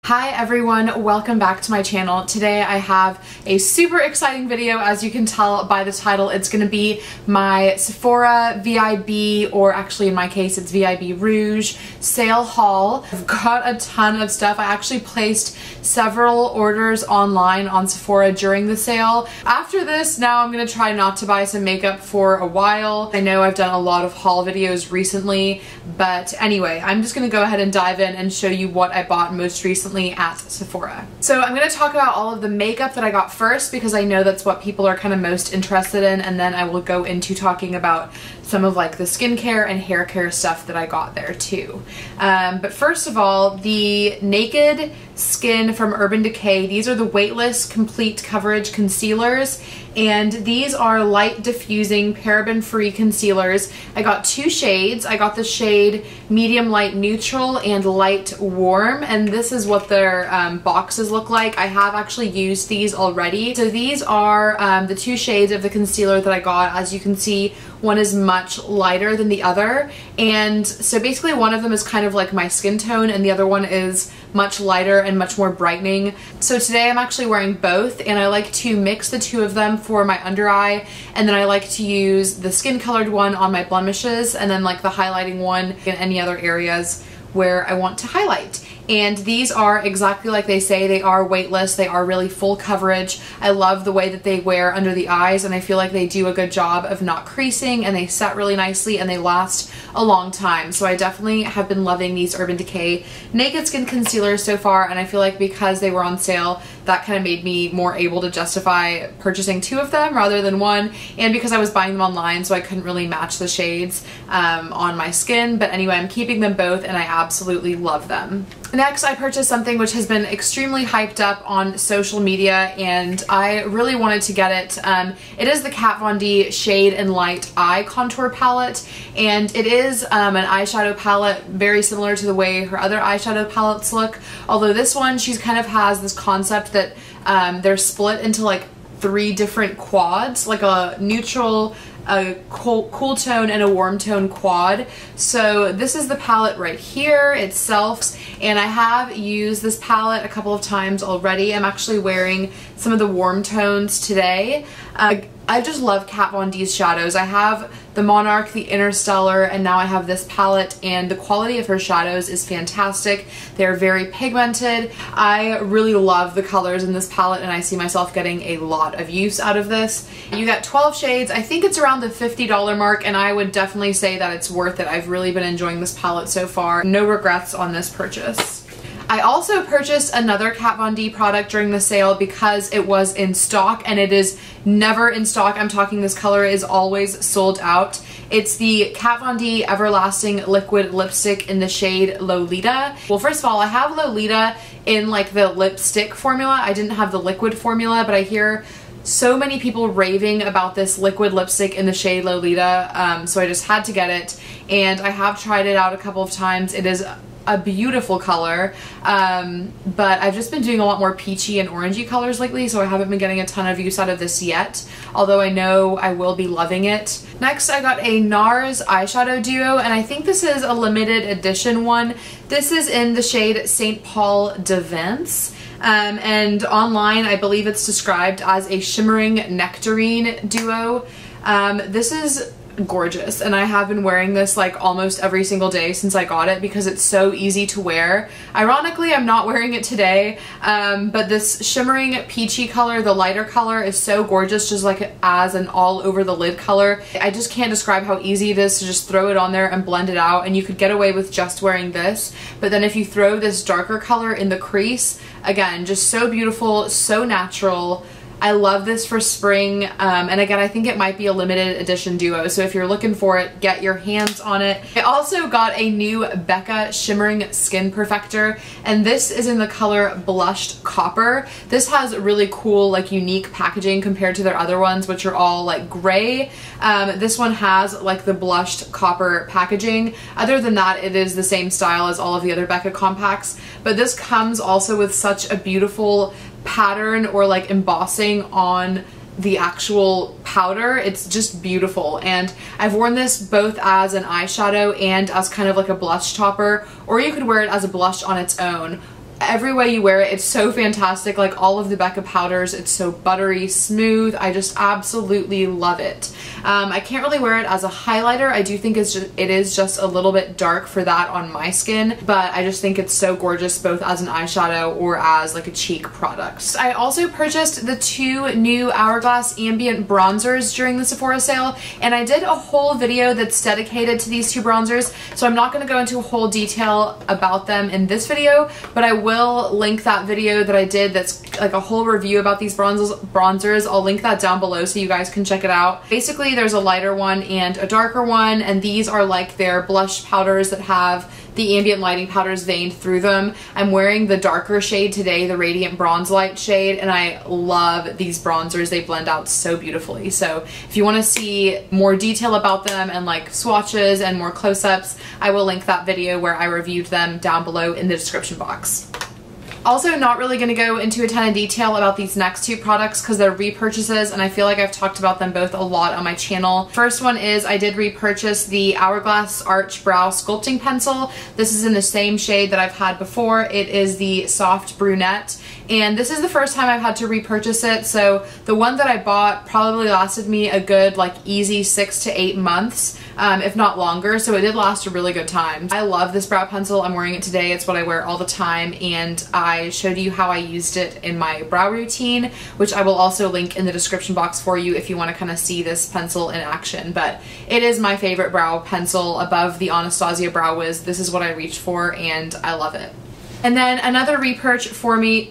Hi everyone, welcome back to my channel. Today I have a super exciting video. As you can tell by the title, it's going to be my Sephora VIB, or actually in my case it's VIB Rouge sale haul. I've got a ton of stuff. I actually placed several orders online on Sephora during the sale. After this, now I'm going to try not to buy some makeup for a while. I know I've done a lot of haul videos recently, but anyway, I'm just going to go ahead and dive in and show you what I bought most recently at Sephora. So I'm going to talk about all of the makeup that I got first because I know that's what people are kind of most interested in, and then I will go into talking about some of like the skincare and hair care stuff that I got there too. But first of all, the Naked Skin from Urban Decay. These are the Weightless Complete Coverage Concealers, and these are light diffusing paraben-free concealers. I got two shades. I got the shade Medium Light Neutral and Light Warm, and this is what their boxes look like. I have actually used these already. So these are the two shades of the concealer that I got. As you can see, one is much lighter than the other, and so basically one of them is kind of like my skin tone and the other one is much lighter and much more brightening. So today I'm actually wearing both, and I like to mix the two of them for my under eye, and then I like to use the skin colored one on my blemishes and then like the highlighting one in any other areas where I want to highlight. And these are exactly like they say. They are weightless. They are really full coverage. I love the way that they wear under the eyes, and I feel like they do a good job of not creasing, and they set really nicely and they last a long time. So I definitely have been loving these Urban Decay Naked Skin concealers so far, and I feel like because they were on sale, that kind of made me more able to justify purchasing two of them rather than one, and because I was buying them online, so I couldn't really match the shades on my skin. But anyway, I'm keeping them both and I absolutely love them. Next, I purchased something which has been extremely hyped up on social media, and I really wanted to get it. It is the Kat Von D Shade and Light Eye Contour Palette, and it is an eyeshadow palette very similar to the way her other eyeshadow palettes look, although this one, she kind of has this concept that they're split into like three different quads, like a neutral, a cool tone, and a warm tone quad. So this is the palette right here itself, and I have used this palette a couple of times already. I'm actually wearing some of the warm tones today. I just love Kat Von D's shadows. I have the Monarch, the Interstellar, and now I have this palette, and the quality of her shadows is fantastic. They're very pigmented. I really love the colors in this palette, and I see myself getting a lot of use out of this. You get 12 shades. I think it's around the $50 mark, and I would definitely say that it's worth it. I've really been enjoying this palette so far. No regrets on this purchase. I also purchased another Kat Von D product during the sale because it was in stock, and it is never in stock. I'm talking, this color is always sold out. It's the Kat Von D Everlasting Liquid Lipstick in the shade Lolita. Well, first of all, I have Lolita in like the lipstick formula. I didn't have the liquid formula, but I hear so many people raving about this liquid lipstick in the shade Lolita, so I just had to get it, and I have tried it out a couple of times. It is a beautiful color, but I've just been doing a lot more peachy and orangey colors lately, so I haven't been getting a ton of use out of this yet, although I know I will be loving it. Next, I got a NARS eyeshadow duo, and I think this is a limited edition one. This is in the shade St. Paul de Vence. And online, I believe it's described as a shimmering nectarine duo. This is gorgeous, and I have been wearing this like almost every single day since I got it because it's so easy to wear. Ironically, I'm not wearing it today, but this shimmering peachy color, the lighter color, is so gorgeous, just like as an all over the lid color. I just can't describe how easy it is to just throw it on there and blend it out, and you could get away with just wearing this, but then if you throw this darker color in the crease, again, just so beautiful, so natural. I love this for spring, and again, I think it might be a limited edition duo, so if you're looking for it, get your hands on it. I also got a new Becca Shimmering Skin Perfector, and this is in the color Blushed Copper. This has really cool, like, unique packaging compared to their other ones, which are all like gray. This one has like the Blushed Copper packaging. Other than that, it is the same style as all of the other Becca compacts, but this comes also with such a beautiful pattern or like embossing on the actual powder. It's just beautiful, and I've worn this both as an eyeshadow and as kind of like a blush topper, or you could wear it as a blush on its own. Every way you wear it, it's so fantastic. Like all of the Becca powders, it's so buttery smooth. I just absolutely love it. I can't really wear it as a highlighter. I do think it is just a little bit dark for that on my skin, but I just think it's so gorgeous both as an eyeshadow or as like a cheek product. I also purchased the 2 new Hourglass Ambient bronzers during the Sephora sale, and I did a whole video that's dedicated to these 2 bronzers, so I'm not going to go into a whole detail about them in this video, but I will link that video that I did that's like a whole review about these bronzers. I'll link that down below so you guys can check it out. Basically, there's a lighter one and a darker one, and these are like their blush powders that have the ambient lighting powders veined through them. I'm wearing the darker shade today, the Radiant Bronze Light shade, and I love these bronzers. They blend out so beautifully. So if you want to see more detail about them and like swatches and more close-ups, I will link that video where I reviewed them down below in the description box. Also, not really going to go into a ton of detail about these next 2 products because they're repurchases, and I feel like I've talked about them both a lot on my channel. First one is I did repurchase the Hourglass Arch Brow Sculpting Pencil. This is in the same shade that I've had before. It is the Soft Brunette, and this is the first time I've had to repurchase it, so the one that I bought probably lasted me a good like easy 6 to 8 months, if not longer, so it did last a really good time. I love this brow pencil. I'm wearing it today. It's what I wear all the time, and I showed you how I used it in my brow routine, which I will also link in the description box for you if you want to kind of see this pencil in action. But it is my favorite brow pencil above the Anastasia Brow Wiz. This is what I reach for, and I love it. And then another repurchase for me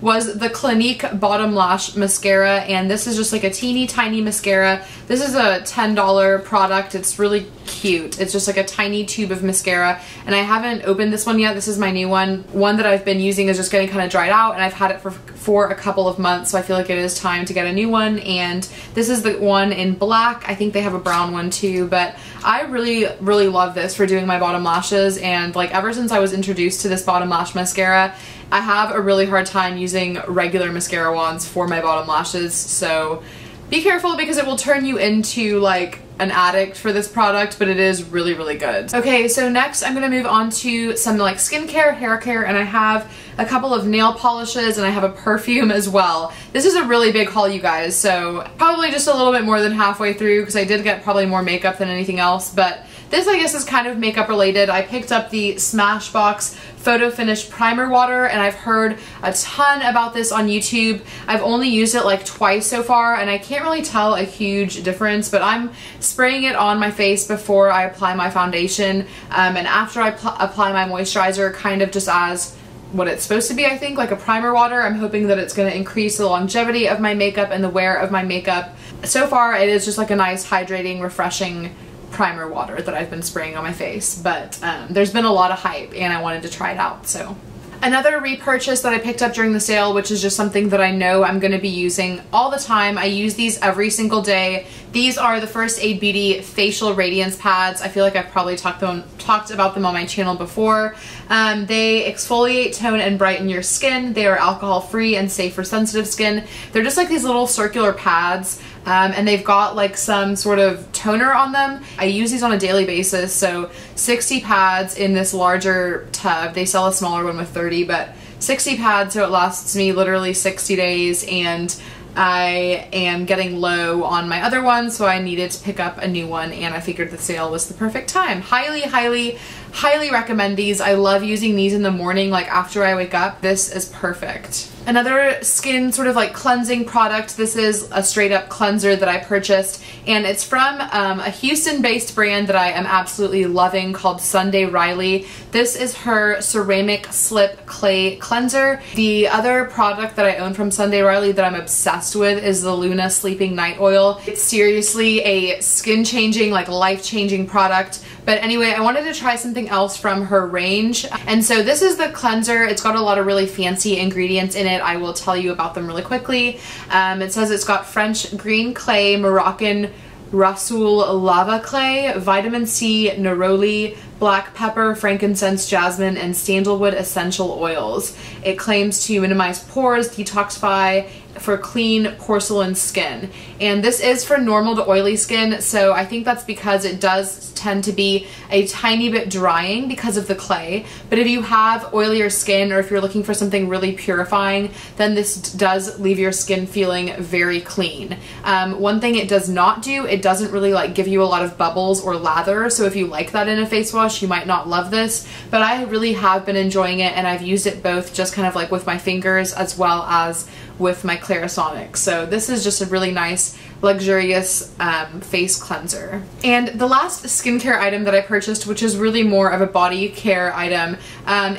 was the Clinique Bottom Lash Mascara, and this is just like a teeny tiny mascara. This is a $10 product. It's really cute. It's just like a tiny tube of mascara, and I haven't opened this one yet. This is my new one. One that I've been using is just getting kind of dried out, and I've had it for a couple of months, so I feel like it is time to get a new one, and this is the one in black. I think they have a brown one too, but I really love this for doing my bottom lashes, and like ever since I was introduced to this bottom lash mascara, I have a really hard time using regular mascara wands for my bottom lashes, so be careful because it will turn you into like an addict for this product, but it is really good. Okay, so next I'm gonna move on to some like skincare, hair care, and I have a couple of nail polishes and I have a perfume as well. This is a really big haul, you guys, so probably just a little bit more than halfway through because I did get probably more makeup than anything else, but this I guess is kind of makeup related. I picked up the Smashbox Photo Finish Primer Water, and I've heard a ton about this on YouTube. I've only used it like twice so far, and I can't really tell a huge difference, but I'm spraying it on my face before I apply my foundation, and after I apply my moisturizer, kind of just as what it's supposed to be, I think, like a primer water. I'm hoping that it's going to increase the longevity of my makeup and the wear of my makeup. So far, it is just like a nice, hydrating, refreshing primer water that I've been spraying on my face, but there's been a lot of hype and I wanted to try it out. So another repurchase that I picked up during the sale, which is just something that I know I'm going to be using all the time. I use these every single day. These are the First Aid Beauty Facial Radiance Pads. I feel like I've probably talked about them on my channel before. They exfoliate, tone, and brighten your skin. They are alcohol-free and safe for sensitive skin. They're just like these little circular pads, and they've got like some sort of toner on them. I use these on a daily basis, so 60 pads in this larger tub. They sell a smaller one with 30, but 60 pads, so it lasts me literally 60 days, and I am getting low on my other one, so I needed to pick up a new one, and I figured the sale was the perfect time. Highly recommend these. I love using these in the morning, like after I wake up. This is perfect. Another skin sort of like cleansing product. This is a straight up cleanser that I purchased, and it's from a Houston based brand that I am absolutely loving called Sunday Riley. This is her ceramic slip clay cleanser. The other product that I own from Sunday Riley that I'm obsessed with is the Luna Sleeping Night Oil. It's seriously a skin changing, like life changing product. But anyway, I wanted to try something else from her range. And so this is the cleanser. It's got a lot of really fancy ingredients in it. I will tell you about them really quickly. It says it's got French green clay, Moroccan Rasoul lava clay, vitamin C, neroli, black pepper, frankincense, jasmine, and sandalwood essential oils. It claims to minimize pores, detoxify, for clean porcelain skin. And this is for normal to oily skin, so I think that's because it does tend to be a tiny bit drying because of the clay. But if you have oilier skin, or if you're looking for something really purifying, then this does leave your skin feeling very clean. One thing it does not do, it doesn't really like give you a lot of bubbles or lather, so if you like that in a face wash, you might not love this, but I really have been enjoying it, and I've used it both just kind of like with my fingers as well as with my Clarisonic. So this is just a really nice luxurious face cleanser. And the last skincare item that I purchased, which is really more of a body care item,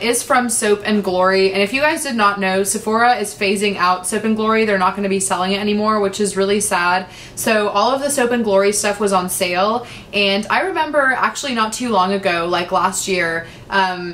is from Soap and Glory. And if you guys did not know, Sephora is phasing out Soap and Glory. They're not going to be selling it anymore, which is really sad. So all of the Soap and Glory stuff was on sale, and I remember actually not too long ago, like last year,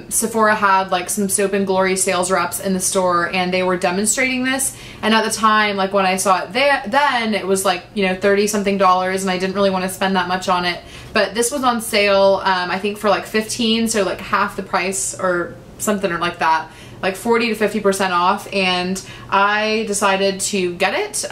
Sephora had like some Soap and Glory sales reps in the store, and they were demonstrating this, and at the time, like when I saw it then it was like, you know, $30 something, and I didn't really want to spend that much on it, but this was on sale, I think for like 15, so like half the price or something or like that, like 40 to 50% off, and I decided to get it.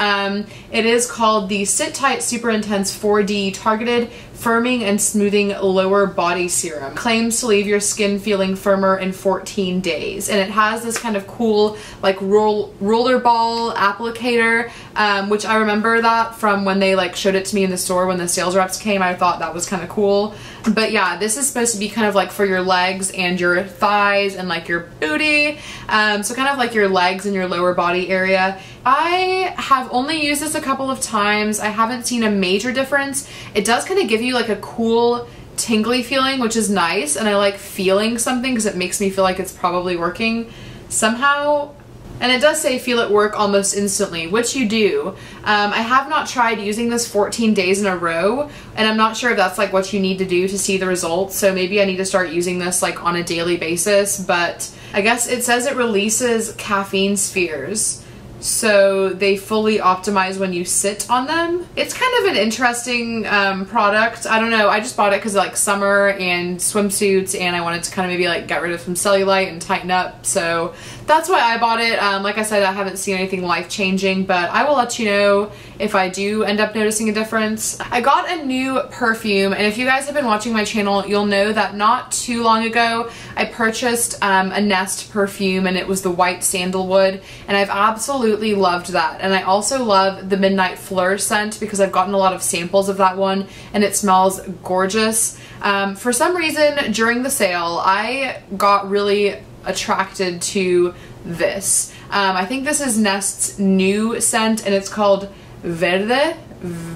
It is called the Sit Tight Super Intense 4D Targeted Firming and Smoothing Lower Body Serum. Claims to leave your skin feeling firmer in 14 days. And it has this kind of cool like roller ball applicator, which I remember that from when they like showed it to me in the store when the sales reps came. I thought that was kind of cool. But yeah, this is supposed to be kind of like for your legs and your thighs and like your booty. So kind of like your legs and your lower body area. I have only used this a couple of times. I haven't seen a major difference. It does kind of give you like a cool tingly feeling, which is nice, and I like feeling something because it makes me feel like it's probably working somehow. And it does say feel it work almost instantly, which you do. I have not tried using this 14 days in a row, and I'm not sure if that's like what you need to do to see the results, so maybe I need to start using this like on a daily basis. But I guess it says it releases caffeine spheres, so they fully optimize when you sit on them. It's kind of an interesting product. I don't know, I just bought it because like summer and swimsuits, and I wanted to kind of maybe like get rid of some cellulite and tighten up, so that's why I bought it. Like I said, I haven't seen anything life-changing, but I will let you know if I do end up noticing a difference. I got a new perfume, and if you guys have been watching my channel, you'll know that not too long ago I purchased a Nest perfume, and it was the white sandalwood, and I've absolutely loved that. And I also love the Midnight Fleur scent because I've gotten a lot of samples of that one, and it smells gorgeous. For some reason during the sale, I got really attracted to this. I think this is Nest's new scent, and it's called Verde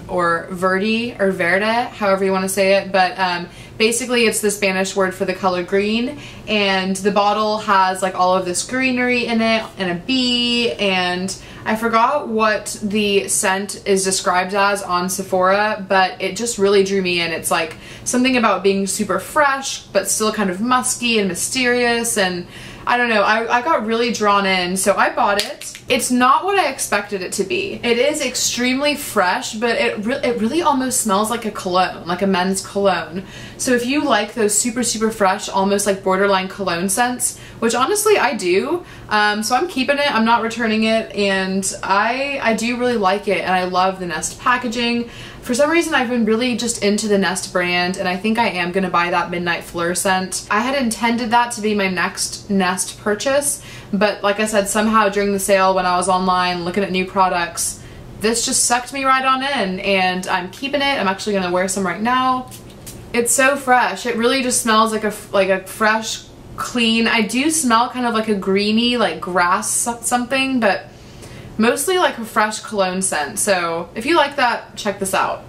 or Verde or Verde, however you want to say it, but basically it's the Spanish word for the color green, and the bottle has like all of this greenery in it and a bee, and I forgot what the scent is described as on Sephora, but it just really drew me in. It's like something about being super fresh but still kind of musky and mysterious, and I don't know, I got really drawn in, so I bought it. It's not what I expected it to be. It is extremely fresh, but it really almost smells like a cologne, like a men's cologne. So if you like those super fresh, almost like borderline cologne scents, which honestly I do, so I'm keeping it, I'm not returning it, and I do really like it, and I love the Nest packaging. For some reason, I've been really just into the Nest brand, and I think I am gonna buy that Midnight Fleur scent. I had intended that to be my next Nest purchase, but like I said, somehow during the sale when I was online looking at new products, this just sucked me right on in, and I'm keeping it. I'm actually gonna wear some right now. It's so fresh. It really just smells like a fresh, clean. I do smell kind of like a greeny, like grass something, but mostly like a fresh cologne scent. So if you like that, check this out.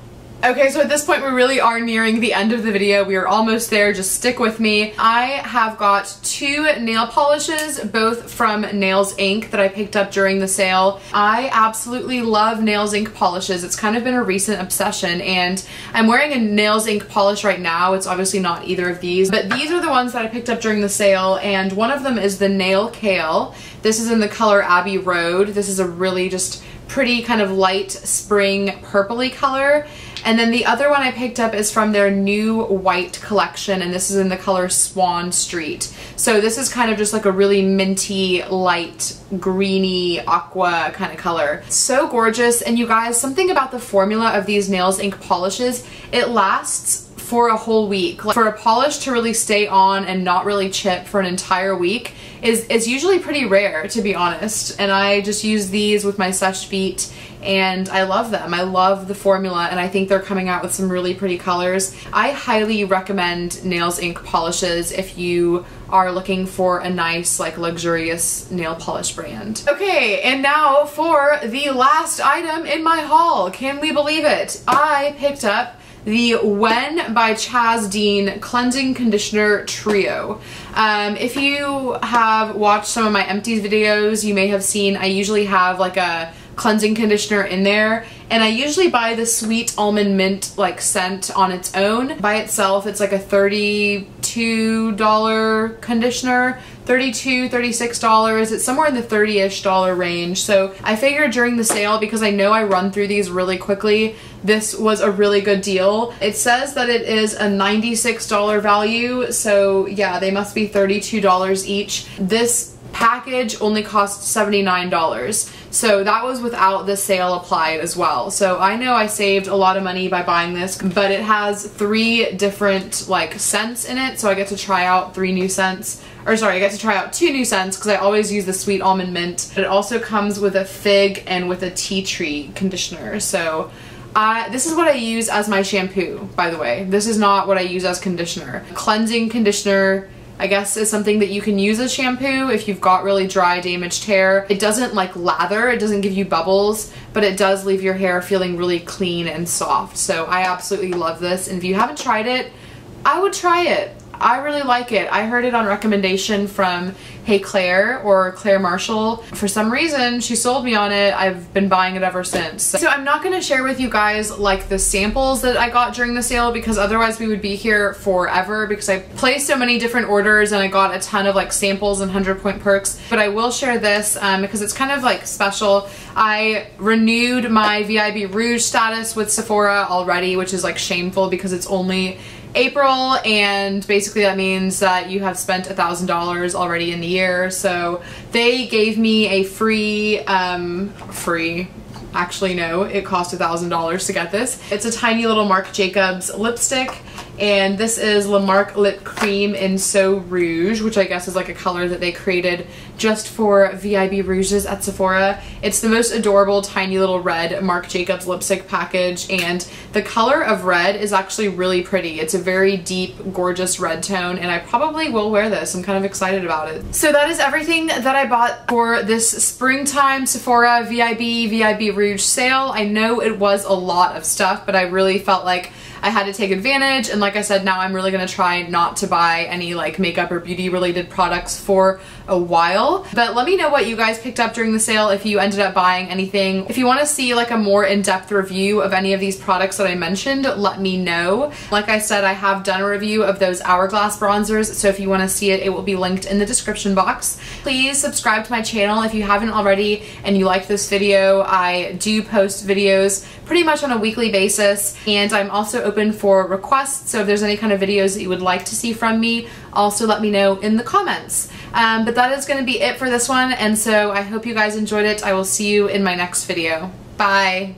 Okay, so at this point we really are nearing the end of the video. We are almost there, just stick with me. I have got 2 nail polishes, both from Nails Inc. that I picked up during the sale. I absolutely love Nails Inc. polishes. It's kind of been a recent obsession, and I'm wearing a Nails Inc. polish right now. It's obviously not either of these, but these are the ones that I picked up during the sale, and one of them is the Nail Kale. This is in the color Abbey Road. This is a really just pretty kind of light spring purpley color. And then the other one I picked up is from their new white collection, and this is in the color Swan Street. So this is kind of just like a really minty, light, greeny, aqua kind of color. So gorgeous. And you guys, something about the formula of these Nails Inc polishes, it lasts for a whole week. Like, for a polish to really stay on and not really chip for an entire week is usually pretty rare, to be honest. And I just use these with my Sesh feet, and I love them. I love the formula, and I think they're coming out with some really pretty colors. I highly recommend Nails Inc polishes if you are looking for a nice, like, luxurious nail polish brand. Okay, and now for the last item in my haul. Can we believe it? I picked up the When by Chaz Dean Cleansing Conditioner Trio. If you have watched some of my empties videos, you may have seen I usually have like a cleansing conditioner in there, and I usually buy the Sweet Almond Mint like scent on its own. By itself, it's like a $32 conditioner. $32, $36. It's somewhere in the $30-ish range. So I figured during the sale, because I know I run through these really quickly, this was a really good deal. It says that it is a $96 value, so yeah, they must be $32 each. This package only cost $79. So that was without the sale applied as well. So I know I saved a lot of money by buying this, but it has 3 different like scents in it, so I get to try out 3 new scents. Or sorry, I get to try out 2 new scents because I always use the Sweet Almond Mint. But it also comes with a fig and with a tea tree conditioner. So this is what I use as my shampoo, by the way. This is not what I use as conditioner. Cleansing conditioner, I guess, is something that you can use as shampoo if you've got really dry, damaged hair. It doesn't like lather, it doesn't give you bubbles, but it does leave your hair feeling really clean and soft. So I absolutely love this, and if you haven't tried it, I would try it. I really like it. I heard it on recommendation from Hey Claire, or Claire Marshall. For some reason, she sold me on it. I've been buying it ever since. So I'm not gonna share with you guys like the samples that I got during the sale, because otherwise we would be here forever, because I placed so many different orders and I got a ton of like samples and 100-point perks. But I will share this because it's kind of like special. I renewed my VIB Rouge status with Sephora already, which is like shameful because it's only April, and basically that means that you have spent $1,000 already in the year. So they gave me a free, actually no, it cost $1,000 to get this. It's a tiny little Marc Jacobs lipstick, and this is La Marque Lip Cream in So Rouge, which I guess is like a color that they created just for VIB Rouges at Sephora. It's the most adorable tiny little red Marc Jacobs lipstick package, and the color of red is actually really pretty. It's a very deep, gorgeous red tone, and I probably will wear this. I'm kind of excited about it. So that is everything that I bought for this springtime Sephora VIB Rouge sale. I know it was a lot of stuff, but I really felt like I had to take advantage, and like I said, now I'm really gonna try not to buy any like makeup or beauty related products for a while. But let me know what you guys picked up during the sale, if you ended up buying anything. If you want to see like a more in-depth review of any of these products that I mentioned, let me know. Like I said, I have done a review of those Hourglass bronzers, so if you want to see it, it will be linked in the description box. Please subscribe to my channel if you haven't already and you like this video. I do post videos pretty much on a weekly basis, and I'm also open for requests, so if there's any kind of videos that you would like to see from me, also let me know in the comments. But that is going to be it for this one, and so I hope you guys enjoyed it. I will see you in my next video. Bye!